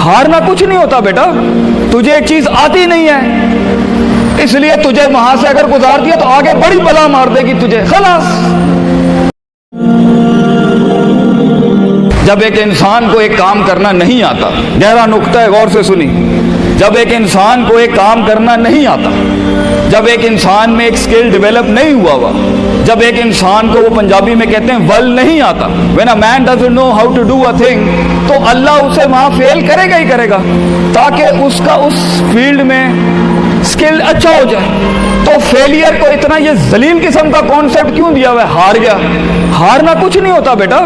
हारना कुछ नहीं होता बेटा, तुझे एक चीज आती नहीं है इसलिए तुझे वहां से अगर गुजार दिया तो आगे बड़ी बला मार देगी तुझे, खलास। जब एक इंसान को एक काम करना नहीं आता, गहरा नुक्ता है, गौर से सुनी, जब एक इंसान को एक काम करना नहीं आता, जब एक इंसान में एक स्किल डेवलप नहीं हुआ, जब एक इंसान को, वो पंजाबी में कहते हैं वल नहीं आता, when a man doesn't know how to do a thing, तो अल्लाह उसे वहां फेल करेगा ही करेगा ताकि उसका उस फील्ड में स्किल अच्छा हो जाए। तो फेलियर को इतना ये जलील किस्म का कॉन्सेप्ट क्यों दिया हुआ है? हार गया। हारना कुछ नहीं होता बेटा,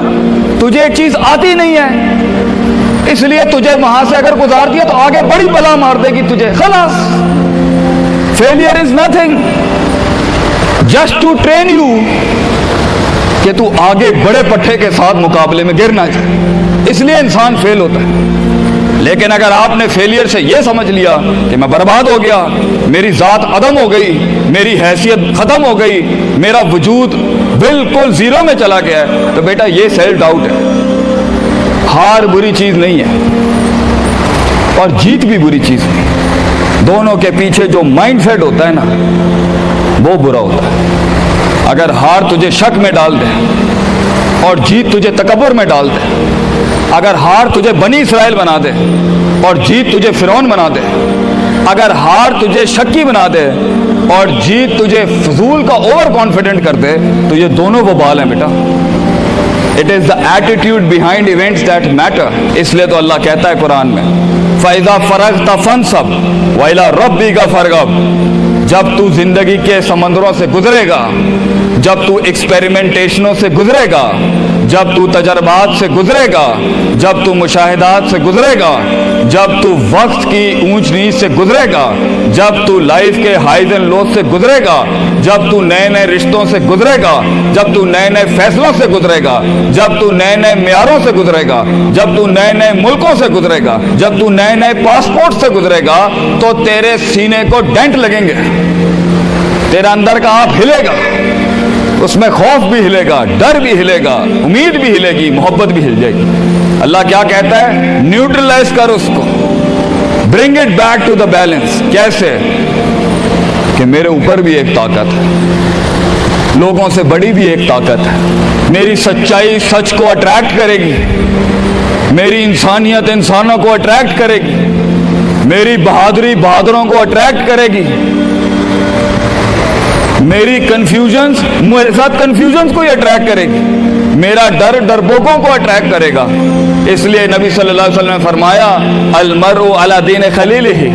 तुझे एक चीज आती नहीं है इसलिए तुझे वहां से अगर गुजार दिया तो आगे बड़ी बला मार देगी तुझे, खलास। Failure is nothing, just to train you कि तू आगे बड़े पट्टे के साथ मुकाबले में गिर ना जाए, इसलिए इंसान फेल होता है। लेकिन अगर आपने फेलियर से यह समझ लिया कि मैं बर्बाद हो गया, मेरी जात अदम हो गई, मेरी हैसियत खत्म हो गई, मेरा वजूद बिल्कुल जीरो में चला गया है, तो बेटा ये सेल्फ डाउट है। हार बुरी चीज नहीं है और जीत भी बुरी चीज नहीं, दोनों के पीछे जो माइंडसेट होता है ना, वो बुरा होता है। अगर हार तुझे शक में डाल दे और जीत तुझे तकब्बुर में डाल दे, अगर हार तुझे बनी इसराइल बना दे और जीत तुझे फिरौन बना दे, अगर हार तुझे शक्की बना दे और जीत तुझे फजूल का ओवर कॉन्फिडेंट कर दे, तो ये दोनों वबाल हैं बेटा। It is the attitude behind events that matter. इसलिए तो अल्लाह कहता है कुरान में, फैज़ा फरग़्ता फंसब व इला रब्बिका फरग़ब। जब तू जिंदगी के समंदरों से गुजरेगा, जब तू एक्सपेरिमेंटेशनों से गुजरेगा, जब तू तजर्बात से गुजरेगा, जब तू मुशाहिदात से गुजरेगा, जब तू वक्त की ऊंच नीच से गुजरेगा, जब तू लाइफ के हाइज एंड लोज से गुजरेगा, जब तू नए नए रिश्तों से गुजरेगा, जब तू नए नए फैसलों से गुजरेगा, जब तू नए नए म्यारों से गुजरेगा, जब तू नए नए मुल्कों से गुजरेगा, जब तू नए नए पासपोर्ट से गुजरेगा, तो तेरे सीने को डेंट लगेंगे, तेरा अंदर का आप हिलेगा, उसमें खौफ भी हिलेगा, डर भी हिलेगा, उम्मीद भी हिलेगी, मोहब्बत भी हिल जाएगी। अल्लाह क्या कहता है? न्यूट्रलाइज कर उसको, bring it back to the balance. कैसे? कि मेरे ऊपर भी एक ताकत है, लोगों से बड़ी भी एक ताकत है, मेरी सच्चाई सच को अट्रैक्ट करेगी, मेरी इंसानियत इंसानों को अट्रैक्ट करेगी, मेरी बहादुरी बहादुरों को अट्रैक्ट करेगी, मेरी कंफ्यूजन्स मेरे साथ कंफ्यूजन्स को ही अट्रैक्ट करेगी, मेरा डर डरपोकों को अट्रैक्ट करेगा। इसलिए नबी सल्लल्लाहु अलैहि वसल्लम ने फरमाया, अल मरउ अला दीन खलीलिही,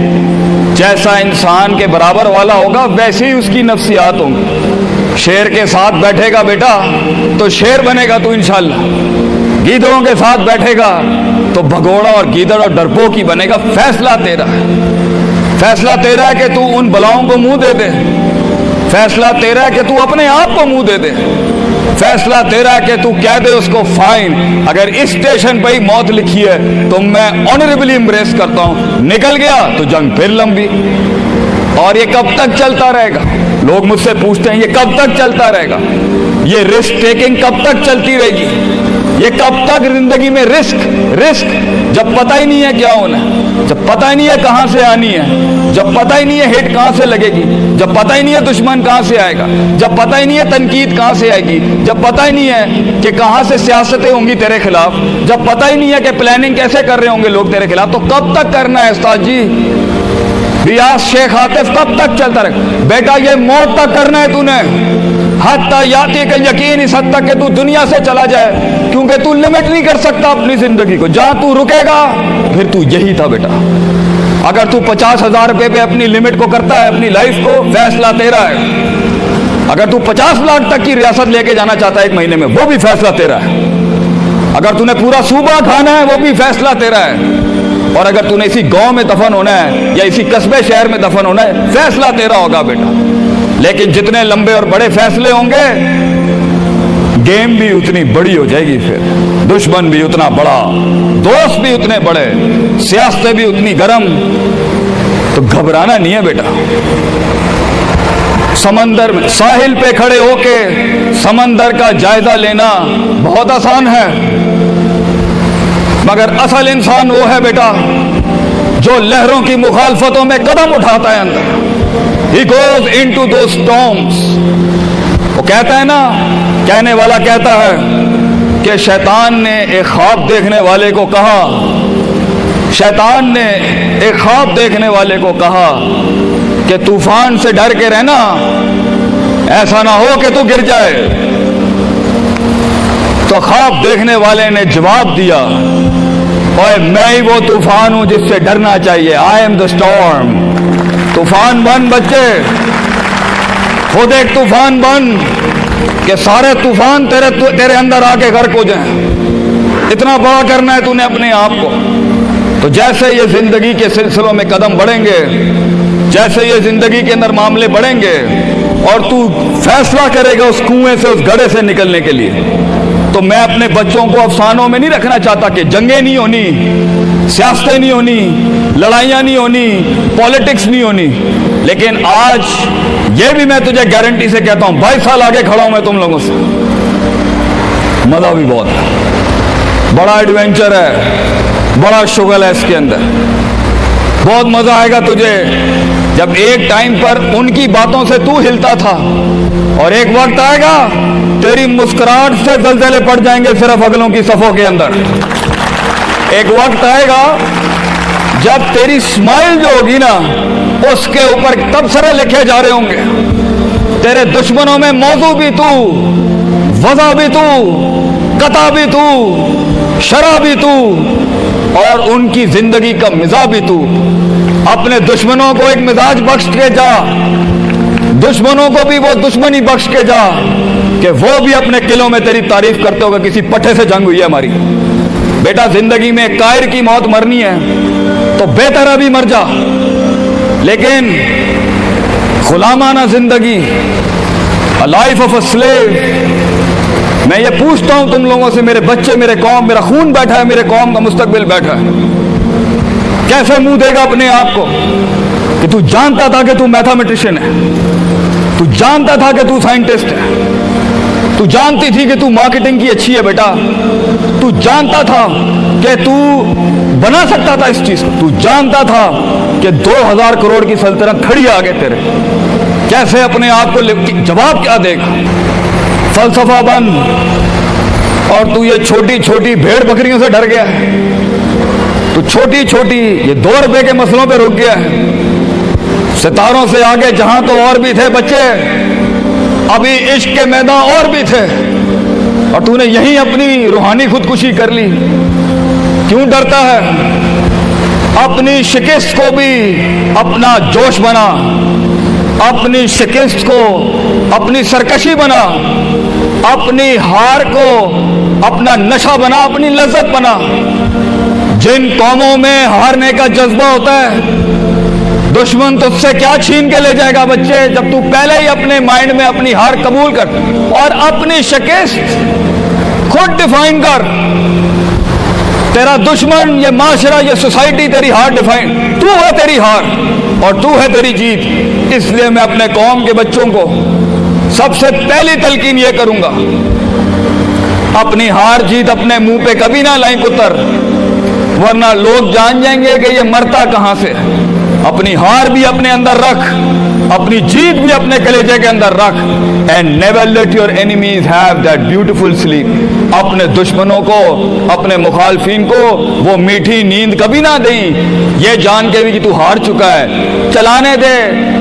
जैसा इंसान के बराबर वाला होगा वैसे ही उसकी नफ्सियात होंगी। शेर के साथ बैठेगा बेटा तो शेर बनेगा तू इंशाअल्लाह, गीदड़ों के साथ बैठेगा तो भगोड़ा और गीदड़ और डरपोक ही बनेगा। फैसला तेरा है, फैसला तेरा है कि तू उन बलाओं को मुंह दे दे, फैसला तेरा है कि तू अपने आप को मुंह दे दे, फैसला तेरा है कि तू कह दे उसको फाइन, अगर इस स्टेशन पर ही मौत लिखी है तो मैं ऑनरेबली एम्ब्रेस करता हूं, निकल गया तो जंग फिर लंबी। और ये कब तक चलता रहेगा? लोग मुझसे पूछते हैं ये कब तक चलता रहेगा, ये रिस्क टेकिंग कब तक चलती रहेगी, ये कब तक जिंदगी में रिस्क, जब पता ही नहीं है क्या होना है, जब पता ही नहीं है कहां से आनी है, जब पता ही नहीं है हिट कहां से लगेगी, जब पता ही नहीं है दुश्मन कहां से आएगा, जब पता ही नहीं है तनकीद कहां से आएगी, जब पता ही नहीं है कि कहां से सियासतें होंगी तेरे खिलाफ, जब पता ही नहीं है कि प्लानिंग कैसे कर रहे होंगे लोग तेरे खिलाफ, तो कब तक करना है उस्ताद जी? रियाज शेख आतिफ कब तक चलता रहे? बेटा ये मौत तक करना है तूने, हत्ता याती का यकीन, इस हद तक कि तू दुनिया से चला जाए, क्योंकि तू लिमिट नहीं कर सकता अपनी जिंदगी को, जहां तू रुकेगा फिर तू यही था बेटा। अगर तू 50,000 रुपए पे अपनी लिमिट को करता है, अपनी लाइफ को, फैसला तेरा है। अगर तू 50 लाख तक की रियासत लेके जाना चाहता है एक महीने में, वो भी फैसला तेरा है। अगर तूने पूरा सूबा खाना है, वो भी फैसला तेरा है। और अगर तूने इसी गांव में दफन होना है या इसी कस्बे शहर में दफन होना है, फैसला तेरा होगा बेटा। लेकिन जितने लंबे और बड़े फैसले होंगे, गेम भी उतनी बड़ी हो जाएगी, फिर दुश्मन भी उतना बड़ा, दोस्त भी उतने बड़े, सियासतें भी उतनी गर्म। तो घबराना नहीं है बेटा। समंदर में साहिल पे खड़े होके समंदर का जायजा लेना बहुत आसान है। मगर असल इंसान वो है बेटा जो लहरों की मुखालफतों में कदम उठाता है अंदर। He goes into those storms। वो कहता है ना, कहने वाला कहता है कि शैतान ने एक ख्वाब देखने वाले को कहा, शैतान ने एक ख्वाब देखने वाले को कहा कि तूफान से डर के रहना, ऐसा ना हो कि तू गिर जाए। तो ख्वाब देखने वाले ने जवाब दिया, ओए मैं ही वो तूफान हूं जिससे डरना चाहिए। I am the storm. तूफान बन बच्चे, खुद एक तूफान बन कि सारे तूफान तेरे अंदर आके गर्क हो जाएं। इतना बड़ा करना है तूने अपने आप को। तो जैसे ये जिंदगी के सिलसिलों में कदम बढ़ेंगे, जैसे ये जिंदगी के अंदर मामले बढ़ेंगे और तू फैसला करेगा उस कुएं से, उस गड्ढे से निकलने के लिए, तो मैं अपने बच्चों को अफसानों में नहीं रखना चाहता कि जंगें नहीं होनी, सियासतें नहीं होनी, लड़ाइयाँ नहीं होनी, पॉलिटिक्स नहीं होनी। लेकिन आज ये भी मैं तुझे गारंटी से कहता हूँ, 22 साल आगे खड़ा हूँ मैं तुम लोगों से। मजा भी बहुत है, बड़ा एडवेंचर है, बड़ा शुगल है इसके अंदर। बहुत मजा आएगा तुझे जब एक टाइम पर उनकी बातों से तू हिलता था और एक वक्त आएगा तेरी मुस्कुराहट से दलदले पड़ जाएंगे सिर्फ अगलों की सफों के अंदर। एक वक्त आएगा जब तेरी स्माइल जो होगी ना, उसके ऊपर तबसरे लिखे जा रहे होंगे। तेरे दुश्मनों में मौजू भी तू, वज़ा भी तू, कता भी तू, शरा भी तू और उनकी जिंदगी का मिजाज भी तू। अपने दुश्मनों को एक मिजाज बख्श के जा, दुश्मनों को भी वो दुश्मनी बख्श के जा कि वो भी अपने किलों में तेरी तारीफ करते होगा किसी पट्टे से जंग हुई है हमारी। बेटा जिंदगी में कायर की मौत मरनी है तो बेहतर अभी मर जा, लेकिन गुलामाना जिंदगी, a life of a slave. मैं ये पूछता हूं तुम लोगों से, मेरे बच्चे, मेरे कौम, मेरा खून बैठा है, मेरे कौम का मुस्तकबिल बैठा है, कैसे मुंह देगा अपने आप को कि तू जानता था कि तू मैथमेटिशियन है, तू जानता था कि तू साइंटिस्ट है, तू जानती थी कि तू मार्केटिंग की अच्छी है बेटा, तू जानता था कि तू बना सकता था इस चीज को, तू जानता था कि 2000 करोड़ की सल्तनत खड़ी आ गए तेरे, कैसे अपने आप को जवाब क्या देगा? फलसफा बन और तू ये छोटी छोटी भेड़ बकरियों से डर गया है, तू छोटी छोटी ये 2 रुपए के मसलों पे रुक गया है। सितारों से आगे जहां तो और भी थे बच्चे, अभी इश्क के मैदान और भी थे और तूने यहीं अपनी रूहानी खुदकुशी कर ली। क्यों डरता है? अपनी शिकस्त को भी अपना जोश बना, अपनी शिकस्त को अपनी सरकशी बना, अपनी हार को अपना नशा बना, अपनी लज्जत बना। जिन कौमों में हारने का जज्बा होता है, दुश्मन तुझसे क्या छीन के ले जाएगा बच्चे, जब तू पहले ही अपने माइंड में अपनी हार कबूल कर और अपनी शिकस्त खुद डिफाइन कर। तेरा दुश्मन, ये माशरा, ये सोसाइटी तेरी हार डिफाइन, तू है तेरी हार और तू है तेरी जीत। इसलिए मैं अपने कौम के बच्चों को सबसे पहली तलकीन ये करूंगा, अपनी हार जीत अपने मुंह पे कभी ना लाई पुत्र, वरना लोग जान जाएंगे कि ये मरता कहां से। अपनी हार भी अपने अंदर रख, अपनी जीत भी अपने कलेजे के अंदर रख। And never let your enemies have that beautiful sleep. अपने दुश्मनों को, अपने मुखालफिन को वो मीठी नींद कभी ना दें, ये जान के भी कि तू हार चुका है। चलाने दे,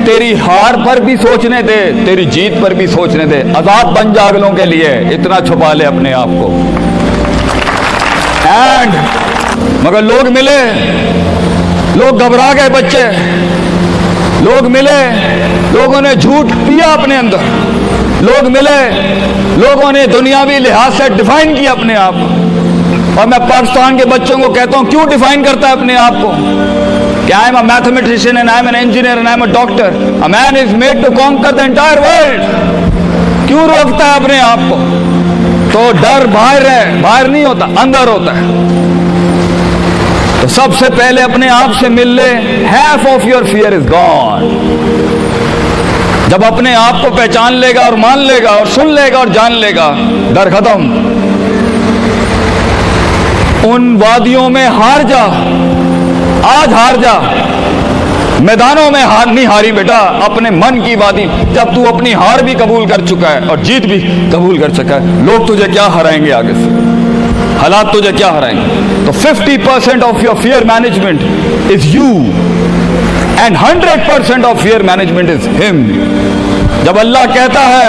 तेरी हार पर भी सोचने दे, तेरी जीत पर भी सोचने दे। आजाद बन जा अगलों के लिए, इतना छुपा ले अपने आप को। एंड मगर लोग मिले, लोग घबरा गए बच्चे, लोग मिले, लोगों ने झूठ पिया अपने अंदर, लोग मिले, लोगों ने दुनियावी लिहाज से डिफाइन किया अपने आप को। और मैं पाकिस्तान के बच्चों को कहता हूं, क्यों डिफाइन करता है अपने आप को कि I am a mathematician and I am an engineer and I am a doctor. A man is made to conquer the entire world. क्यों रोकता है अपने आप को? तो डर बाहर है, बाहर नहीं होता, अंदर होता है। तो सबसे पहले अपने आप से मिल ले, half of your fear is gone। जब अपने आप को पहचान लेगा और मान लेगा और सुन लेगा और जान लेगा, डर खत्म। उन वादियों में हार जा, आज हार जा, मैदानों में हार नहीं हारी बेटा, अपने मन की वादी। जब तू अपनी हार भी कबूल कर चुका है और जीत भी कबूल कर चुका है, लोग तुझे क्या हराएंगे आगे से, हालात तुझे क्या हराएंगे। तो 50% of your fear management is you and 100% of fear management is him. जब अल्लाह कहता है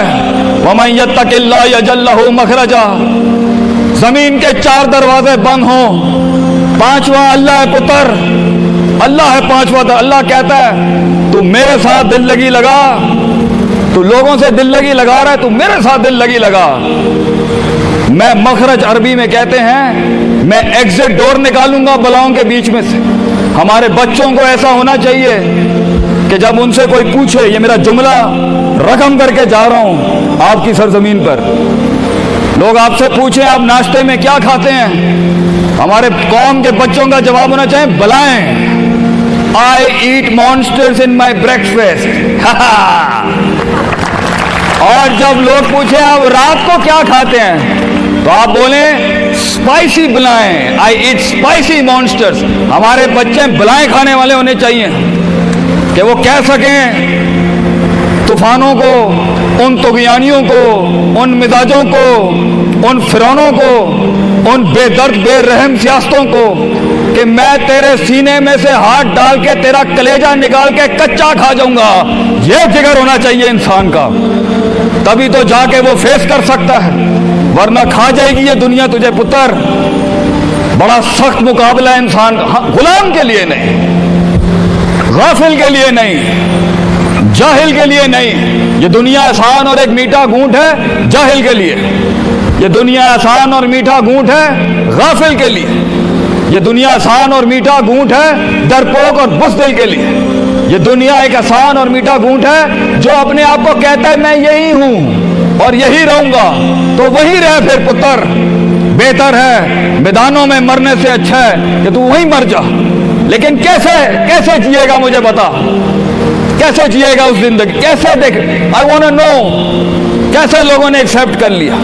वमन यत्तकिल्लाह यजअल लहू मखरजा, जमीन के 4 दरवाजे बंद हो, 5वां अल्लाह है पुत्र, अल्लाह है 5वां। अल्लाह कहता है तू मेरे साथ दिल लगी लगा, तू लोगों से दिल लगी लगा रहा है, तू मेरे साथ दिल लगी लगा। मैं मखरज अरबी में कहते हैं, मैं एग्जिट डोर निकालूंगा बलाओं के बीच में से। हमारे बच्चों को ऐसा होना चाहिए कि जब उनसे कोई पूछे, ये मेरा जुमला रकम करके जा रहा हूं आपकी सरजमीन पर, लोग आपसे पूछें आप नाश्ते में क्या खाते हैं, हमारे कौम के बच्चों का जवाब होना चाहिए बलाएं, I eat monsters in my breakfast। और जब लोग पूछे आप रात को क्या खाते हैं, तो आप बोले spicy बलाएं, I eat spicy monsters। हमारे बच्चे बलाएं खाने वाले होने चाहिए कि वो कह सकें तूफानों को, उन तुगयानियों को, उन मिजाजों को, उन फिरौनों को, उन बेदर्द बेरहम सियासतों को कि मैं तेरे सीने में से हाथ डाल के तेरा कलेजा निकाल के कच्चा खा जाऊंगा। ये जिगर होना चाहिए इंसान का, तभी तो जाके वो फेस कर सकता है, वरना खा जाएगी ये दुनिया तुझे पुत्र। बड़ा सख्त मुकाबला है इंसान का, गुलाम के लिए नहीं, गाफिल के लिए नहीं, जाहिल के लिए नहीं। ये दुनिया आसान और एक मीठा घूंट है जाहिल के लिए, ये दुनिया आसान और मीठा घूंट है गाफिल के लिए, ये दुनिया आसान और मीठा घूंट है डरपोक और बुज़दिल के लिए। ये दुनिया एक आसान और मीठा घूंट है जो अपने आप को कहता है मैं यही हूं और यही रहूंगा, तो वही रह फिर पुत्र। बेहतर है मैदानों में मरने से अच्छा है कि तू वहीं मर जा। लेकिन कैसे कैसे जिएगा मुझे बता, कैसे जिएगा उस जिंदगी, कैसे देख, आई वांट टू नो कैसे लोगों ने एक्सेप्ट कर लिया।